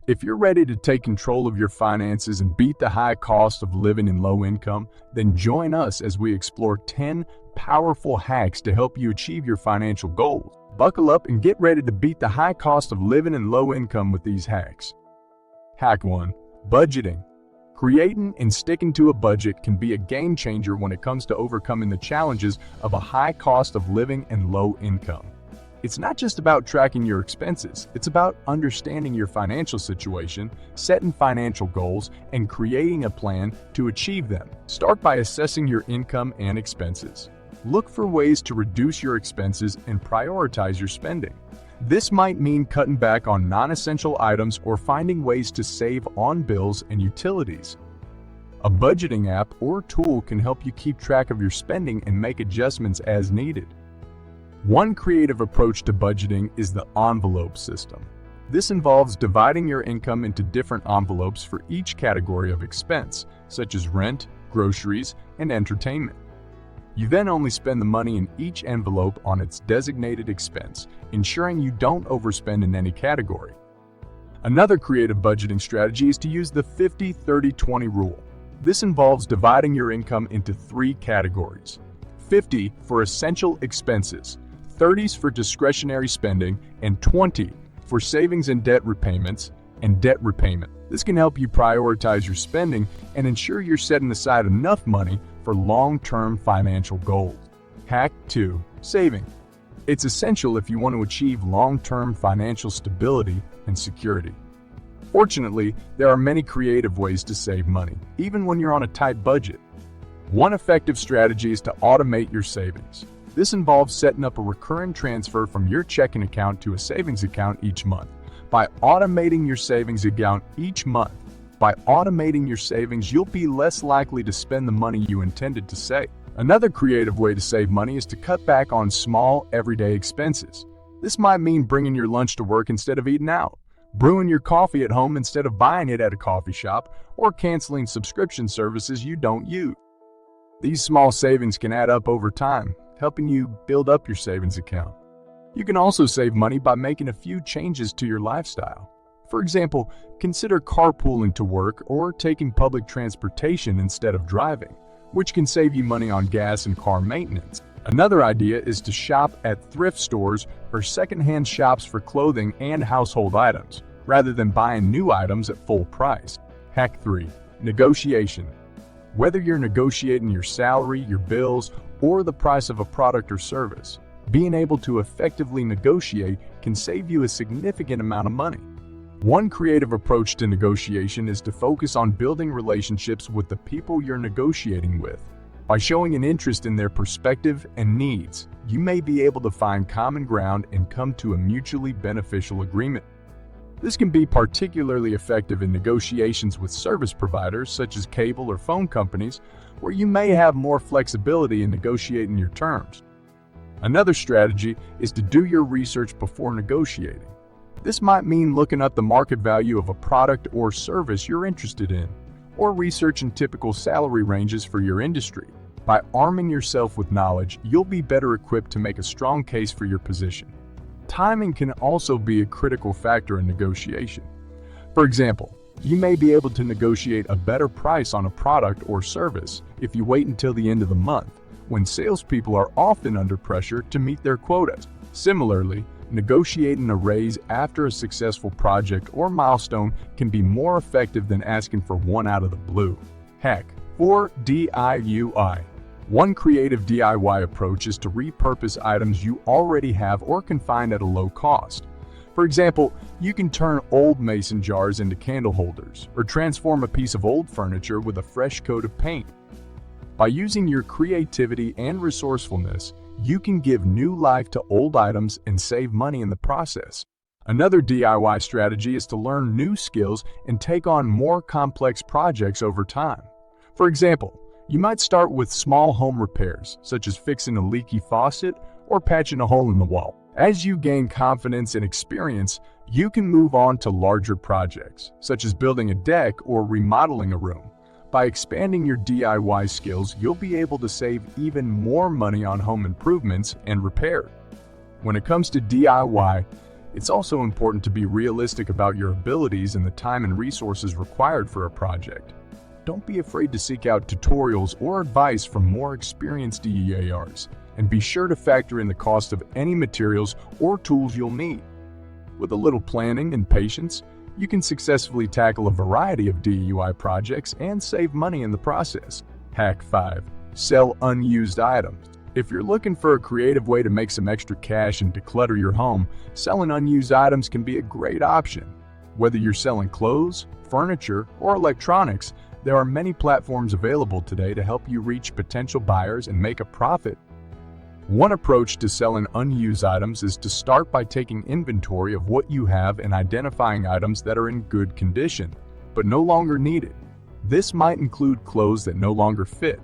If you're ready to take control of your finances and beat the high cost of living in low income, then join us as we explore 10 powerful hacks to help you achieve your financial goals. Buckle up and get ready to beat the high cost of living in low income with these hacks. Hack 1. Budgeting. Creating and sticking to a budget can be a game changer when it comes to overcoming the challenges of a high cost of living and low income. It's not just about tracking your expenses, it's about understanding your financial situation, setting financial goals, and creating a plan to achieve them. Start by assessing your income and expenses. Look for ways to reduce your expenses and prioritize your spending. This might mean cutting back on non-essential items or finding ways to save on bills and utilities. A budgeting app or tool can help you keep track of your spending and make adjustments as needed. One creative approach to budgeting is the envelope system. This involves dividing your income into different envelopes for each category of expense, such as rent, groceries, and entertainment. You then only spend the money in each envelope on its designated expense, ensuring you don't overspend in any category. Another creative budgeting strategy is to use the 50-30-20 rule. This involves dividing your income into 3 categories: 50 for essential expenses, 30s for discretionary spending, and 20 for savings and debt repayments and debt repayment. This can help you prioritize your spending and ensure you're setting aside enough money for long-term financial goals. Hack 2. Saving. It's essential if you want to achieve long-term financial stability and security. Fortunately, there are many creative ways to save money, even when you're on a tight budget. One effective strategy is to automate your savings. This involves setting up a recurring transfer from your checking account to a savings account each month. By automating your savings account each month, you'll be less likely to spend the money you intended to save. Another creative way to save money is to cut back on small, everyday expenses. This might mean bringing your lunch to work instead of eating out, brewing your coffee at home instead of buying it at a coffee shop, or canceling subscription services you don't use. These small savings can add up over time, helping you build up your savings account. You can also save money by making a few changes to your lifestyle. For example, consider carpooling to work or taking public transportation instead of driving, which can save you money on gas and car maintenance. Another idea is to shop at thrift stores or secondhand shops for clothing and household items, rather than buying new items at full price. Hack 3. Negotiation. Whether you're negotiating your salary, your bills, or the price of a product or service, being able to effectively negotiate can save you a significant amount of money. One creative approach to negotiation is to focus on building relationships with the people you're negotiating with. By showing an interest in their perspective and needs, you may be able to find common ground and come to a mutually beneficial agreement. This can be particularly effective in negotiations with service providers such as cable or phone companies, where you may have more flexibility in negotiating your terms. Another strategy is to do your research before negotiating. This might mean looking up the market value of a product or service you're interested in, or researching typical salary ranges for your industry. By arming yourself with knowledge, you'll be better equipped to make a strong case for your position. Timing can also be a critical factor in negotiation. For example, you may be able to negotiate a better price on a product or service if you wait until the end of the month, when salespeople are often under pressure to meet their quotas. Similarly, negotiating a raise after a successful project or milestone can be more effective than asking for one out of the blue. Hack 4. DIY. One creative DIY approach is to repurpose items you already have or can find at a low cost. For example, you can turn old mason jars into candle holders, or transform a piece of old furniture with a fresh coat of paint. By using your creativity and resourcefulness, you can give new life to old items and save money in the process. Another DIY strategy is to learn new skills and take on more complex projects over time. For example, you might start with small home repairs, such as fixing a leaky faucet or patching a hole in the wall. As you gain confidence and experience, you can move on to larger projects, such as building a deck or remodeling a room. By expanding your DIY skills, you'll be able to save even more money on home improvements and repair. When it comes to DIY, It's also important to be realistic about your abilities and the time and resources required for a project. Don't be afraid to seek out tutorials or advice from more experienced DEARs, and be sure to factor in the cost of any materials or tools you'll need. With a little planning and patience, you can successfully tackle a variety of DIY projects and save money in the process. Hack 5. Sell unused items. If you're looking for a creative way to make some extra cash and declutter your home, selling unused items can be a great option. Whether you're selling clothes, furniture, or electronics, there are many platforms available today to help you reach potential buyers and make a profit. One approach to selling unused items is to start by taking inventory of what you have and identifying items that are in good condition, but no longer needed. This might include clothes that no longer fit,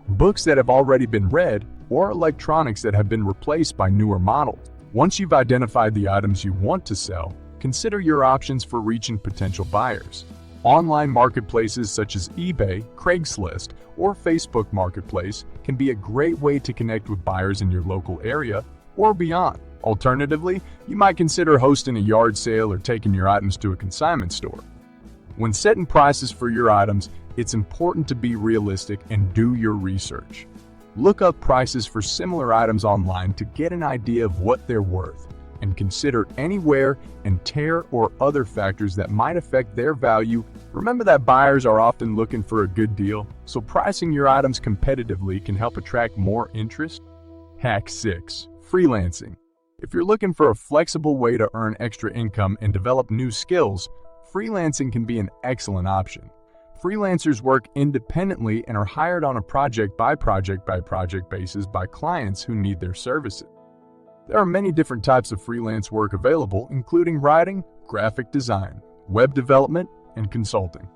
books that have already been read, or electronics that have been replaced by newer models. Once you've identified the items you want to sell, consider your options for reaching potential buyers. Online marketplaces such as eBay, Craigslist, or Facebook Marketplace can be a great way to connect with buyers in your local area or beyond. Alternatively, you might consider hosting a yard sale or taking your items to a consignment store. When setting prices for your items, it's important to be realistic and do your research. Look up prices for similar items online to get an idea of what they're worth, and consider any wear and tear or other factors that might affect their value. Remember that buyers are often looking for a good deal, so pricing your items competitively can help attract more interest. Hack 6. Freelancing. If you're looking for a flexible way to earn extra income and develop new skills, freelancing can be an excellent option. Freelancers work independently and are hired on a project-by-project basis by clients who need their services. There are many different types of freelance work available, including writing, graphic design, web development, and consulting.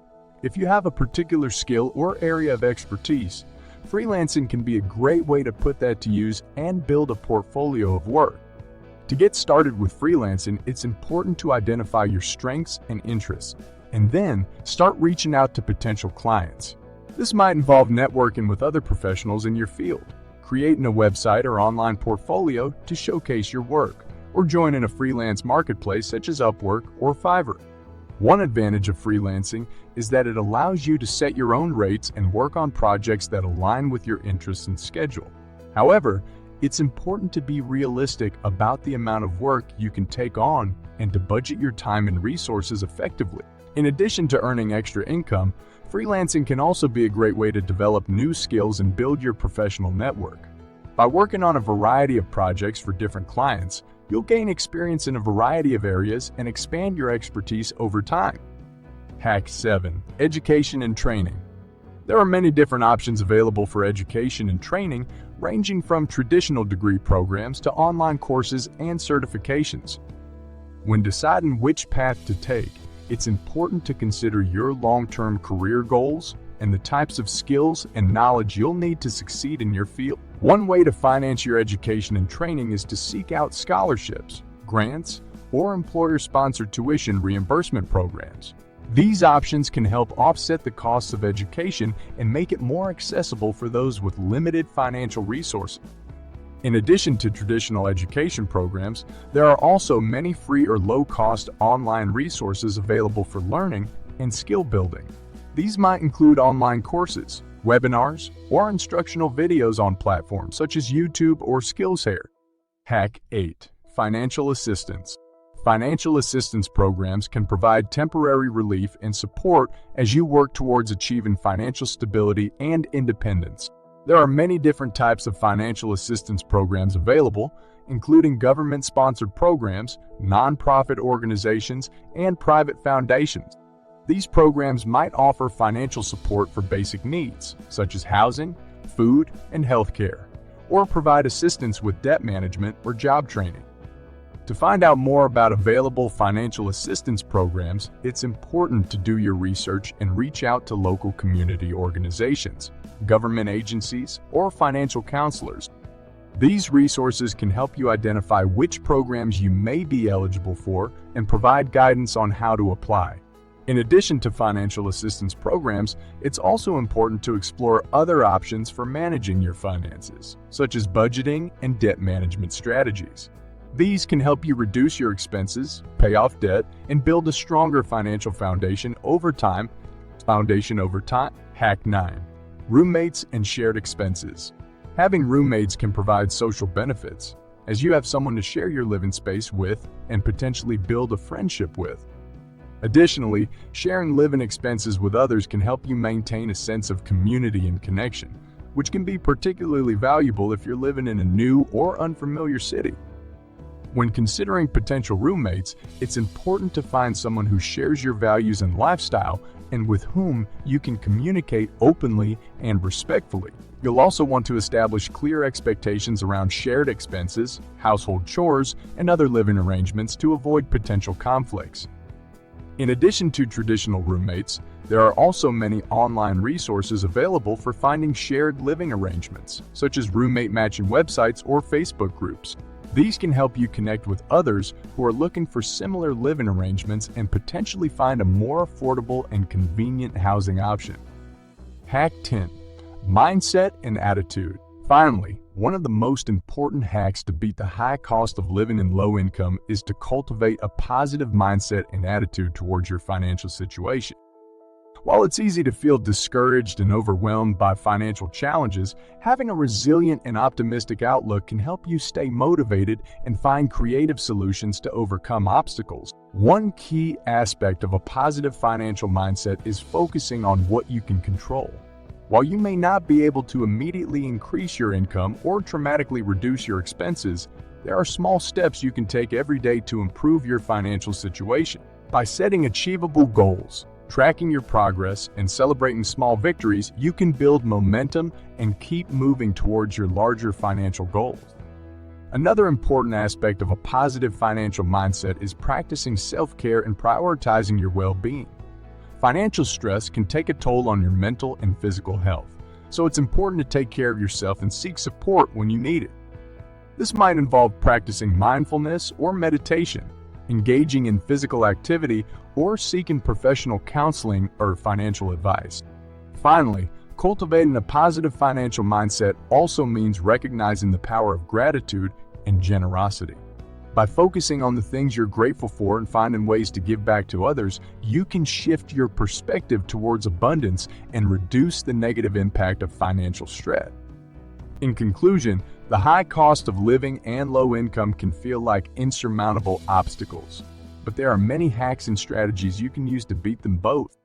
If you have a particular skill or area of expertise, freelancing can be a great way to put that to use and build a portfolio of work. To get started with freelancing, it's important to identify your strengths and interests, and then start reaching out to potential clients. This might involve networking with other professionals in your field, creating a website or online portfolio to showcase your work, or joining a freelance marketplace such as Upwork or Fiverr. One advantage of freelancing is that it allows you to set your own rates and work on projects that align with your interests and schedule. However, it's important to be realistic about the amount of work you can take on and to budget your time and resources effectively. In addition to earning extra income, freelancing can also be a great way to develop new skills and build your professional network. By working on a variety of projects for different clients, you'll gain experience in a variety of areas and expand your expertise over time. Hack 7. Education and training. There are many different options available for education and training, ranging from traditional degree programs to online courses and certifications. When deciding which path to take, it's important to consider your long-term career goals and the types of skills and knowledge you'll need to succeed in your field. One way to finance your education and training is to seek out scholarships, grants, or employer-sponsored tuition reimbursement programs. These options can help offset the costs of education and make it more accessible for those with limited financial resources. In addition to traditional education programs, there are also many free or low-cost online resources available for learning and skill building. These might include online courses, webinars, or instructional videos on platforms such as YouTube or Skillshare. Hack 8. Financial assistance. Financial assistance programs can provide temporary relief and support as you work towards achieving financial stability and independence. There are many different types of financial assistance programs available, including government-sponsored programs, nonprofit organizations, and private foundations. These programs might offer financial support for basic needs, such as housing, food, and healthcare, or provide assistance with debt management or job training. To find out more about available financial assistance programs, it's important to do your research and reach out to local community organizations, government agencies, or financial counselors. These resources can help you identify which programs you may be eligible for and provide guidance on how to apply. In addition to financial assistance programs, it's also important to explore other options for managing your finances, such as budgeting and debt management strategies. These can help you reduce your expenses, pay off debt, and build a stronger financial foundation over time. Hack 9. Roommates and shared expenses. Having roommates can provide social benefits, as you have someone to share your living space with and potentially build a friendship with. Additionally, sharing living expenses with others can help you maintain a sense of community and connection, which can be particularly valuable if you're living in a new or unfamiliar city. When considering potential roommates, it's important to find someone who shares your values and lifestyle and with whom you can communicate openly and respectfully. You'll also want to establish clear expectations around shared expenses, household chores, and other living arrangements to avoid potential conflicts. In addition to traditional roommates, there are also many online resources available for finding shared living arrangements, such as roommate matching websites or Facebook groups. These can help you connect with others who are looking for similar living arrangements and potentially find a more affordable and convenient housing option. Hack 10. Mindset and attitude. Finally, one of the most important hacks to beat the high cost of living in low income is to cultivate a positive mindset and attitude towards your financial situation. While it's easy to feel discouraged and overwhelmed by financial challenges, having a resilient and optimistic outlook can help you stay motivated and find creative solutions to overcome obstacles. One key aspect of a positive financial mindset is focusing on what you can control. While you may not be able to immediately increase your income or dramatically reduce your expenses, there are small steps you can take every day to improve your financial situation. By setting achievable goals, tracking your progress, and celebrating small victories, you can build momentum and keep moving towards your larger financial goals. Another important aspect of a positive financial mindset is practicing self-care and prioritizing your well-being. Financial stress can take a toll on your mental and physical health, so it's important to take care of yourself and seek support when you need it. This might involve practicing mindfulness or meditation, engaging in physical activity, or seeking professional counseling or financial advice. Finally, cultivating a positive financial mindset also means recognizing the power of gratitude and generosity. By focusing on the things you're grateful for and finding ways to give back to others, you can shift your perspective towards abundance and reduce the negative impact of financial stress. In conclusion, the high cost of living and low income can feel like insurmountable obstacles, but there are many hacks and strategies you can use to beat them both.